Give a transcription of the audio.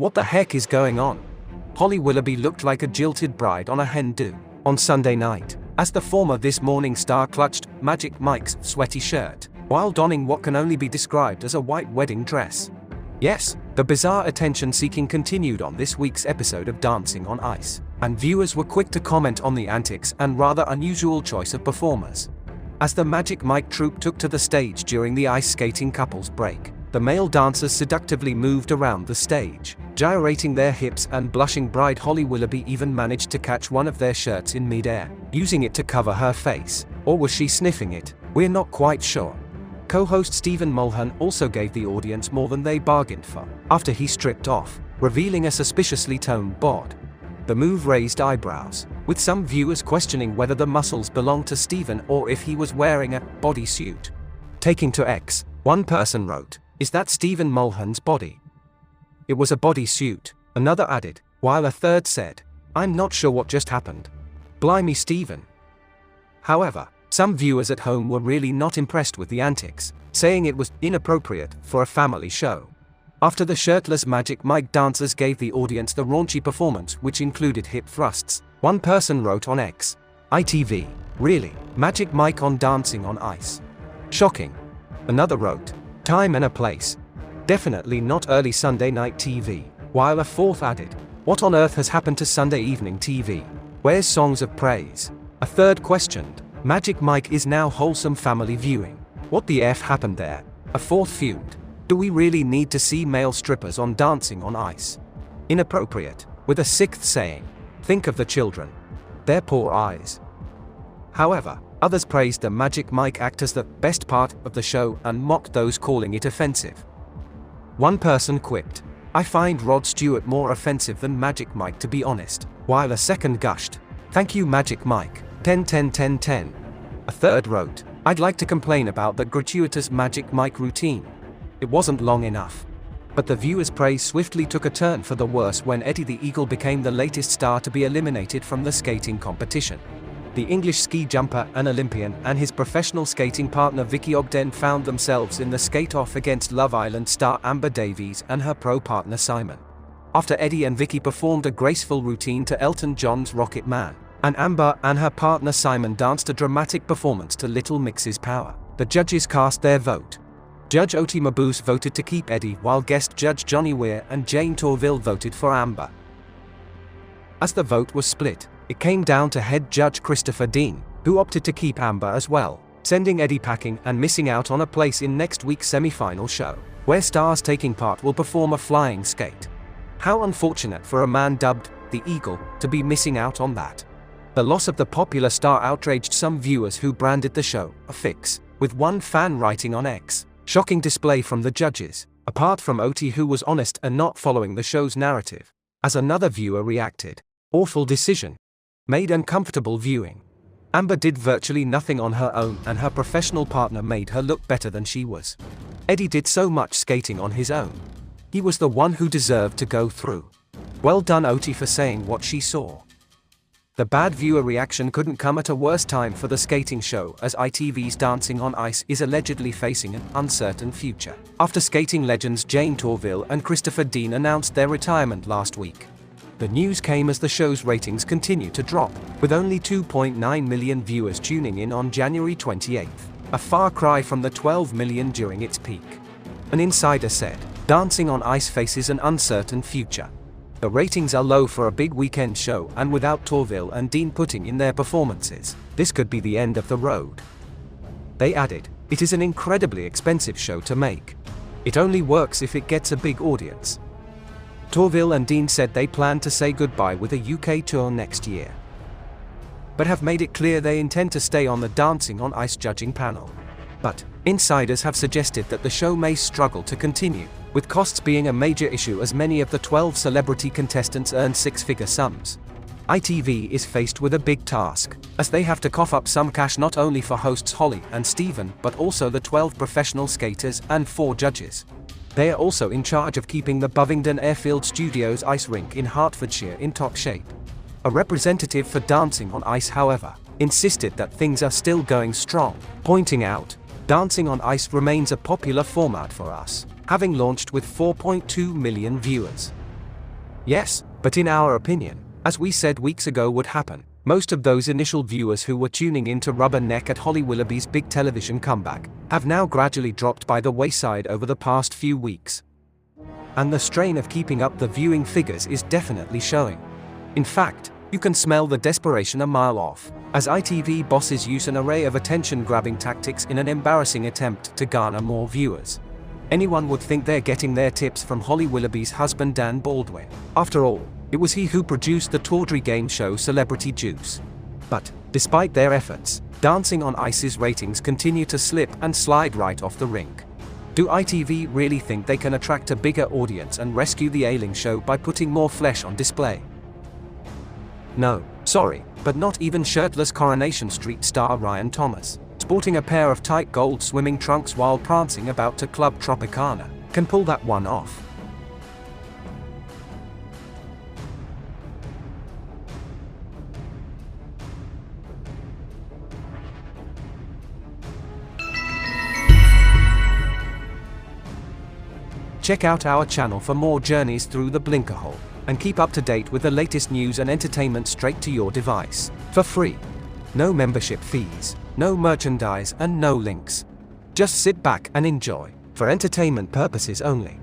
What the heck is going on? Holly Willoughby looked like a jilted bride on a hen do on Sunday night, as the former This Morning star clutched Magic Mike's sweaty shirt, while donning what can only be described as a white wedding dress. Yes, the bizarre attention-seeking continued on this week's episode of Dancing on Ice, and viewers were quick to comment on the antics and rather unusual choice of performers. As the Magic Mike troupe took to the stage during the ice skating couples break, the male dancers seductively moved around the stage, gyrating their hips, and blushing bride Holly Willoughby even managed to catch one of their shirts in mid-air, using it to cover her face. Or was she sniffing it? We're not quite sure. Co-host Stephen Mulhern also gave the audience more than they bargained for, after he stripped off, revealing a suspiciously toned bod. The move raised eyebrows, with some viewers questioning whether the muscles belonged to Stephen or if he was wearing a bodysuit. Taking to X, one person wrote, "Is that Stephen Mulhern's body?" "It was a bodysuit," another added, while a third said, "I'm not sure what just happened. Blimey, Stephen." However, some viewers at home were really not impressed with the antics, saying it was inappropriate for a family show. After the shirtless Magic Mike dancers gave the audience the raunchy performance which included hip thrusts, one person wrote on X, "ITV, really, Magic Mike on Dancing on Ice? Shocking." Another wrote, "Time and a place. Definitely not early Sunday night TV," while a fourth added, "What on earth has happened to Sunday evening TV? Where's Songs of Praise?" A third questioned, "Magic Mike is now wholesome family viewing. What the F happened there?" A fourth fumed, "Do we really need to see male strippers on Dancing on Ice? Inappropriate," with a sixth saying, "Think of the children. Their poor eyes." However, others praised the Magic Mike act as the best part of the show and mocked those calling it offensive. One person quipped, "I find Rod Stewart more offensive than Magic Mike, to be honest," while a second gushed, "Thank you Magic Mike, 10 10 10 10. A third wrote, "I'd like to complain about that gratuitous Magic Mike routine. It wasn't long enough." But the viewers' praise swiftly took a turn for the worse when Eddie the Eagle became the latest star to be eliminated from the skating competition. The English ski jumper and Olympian and his professional skating partner Vicky Ogden found themselves in the skate-off against Love Island star Amber Davies and her pro partner Simon. After Eddie and Vicky performed a graceful routine to Elton John's Rocket Man, and Amber and her partner Simon danced a dramatic performance to Little Mix's Power, the judges cast their vote. Judge Oti Mabuse voted to keep Eddie, while guest judge Johnny Weir and Jane Torville voted for Amber. As the vote was split, it came down to head judge Christopher Dean, who opted to keep Amber as well, sending Eddie packing and missing out on a place in next week's semi-final show, where stars taking part will perform a flying skate. How unfortunate for a man dubbed the Eagle to be missing out on that. The loss of the popular star outraged some viewers who branded the show a fix, with one fan writing on X, "Shocking display from the judges, apart from Oti, who was honest and not following the show's narrative." As another viewer reacted, "Awful decision. Made uncomfortable viewing. Amber did virtually nothing on her own and her professional partner made her look better than she was. Eddie did so much skating on his own. He was the one who deserved to go through. Well done Oti for saying what she saw." The bad viewer reaction couldn't come at a worse time for the skating show, as ITV's Dancing on Ice is allegedly facing an uncertain future, after skating legends Jane Torville and Christopher Dean announced their retirement last week. The news came as the show's ratings continue to drop, with only 2.9 million viewers tuning in on January 28th, a far cry from the 12 million during its peak. An insider said, "Dancing on Ice faces an uncertain future. The ratings are low for a big weekend show, and without Torville and Dean putting in their performances, this could be the end of the road." They added, "It is an incredibly expensive show to make. It only works if it gets a big audience." Torville and Dean said they plan to say goodbye with a UK tour next year, but have made it clear they intend to stay on the Dancing on Ice judging panel. But insiders have suggested that the show may struggle to continue, with costs being a major issue as many of the 12 celebrity contestants earn six-figure sums. ITV is faced with a big task, as they have to cough up some cash not only for hosts Holly and Stephen but also the 12 professional skaters and 4 judges. They are also in charge of keeping the Bovingdon Airfield Studios ice rink in Hertfordshire in top shape. A representative for Dancing on Ice, however, insisted that things are still going strong, pointing out, "Dancing on Ice remains a popular format for us, having launched with 4.2 million viewers. Yes, but in our opinion, as we said weeks ago would happen, most of those initial viewers who were tuning in to rubberneck at Holly Willoughby's big television comeback have now gradually dropped by the wayside over the past few weeks. And the strain of keeping up the viewing figures is definitely showing. In fact, you can smell the desperation a mile off, as ITV bosses use an array of attention-grabbing tactics in an embarrassing attempt to garner more viewers. Anyone would think they're getting their tips from Holly Willoughby's husband Dan Baldwin. After all, it was he who produced the tawdry game show Celebrity Juice. But, despite their efforts, Dancing on Ice's ratings continue to slip and slide right off the rink. Do ITV really think they can attract a bigger audience and rescue the ailing show by putting more flesh on display? No, sorry, but not even shirtless Coronation Street star Ryan Thomas, sporting a pair of tight gold swimming trunks while prancing about to Club Tropicana, can pull that one off. Check out our channel for more journeys through the blinker hole, and keep up to date with the latest news and entertainment straight to your device, for free. No membership fees, no merchandise and no links. Just sit back and enjoy, for entertainment purposes only.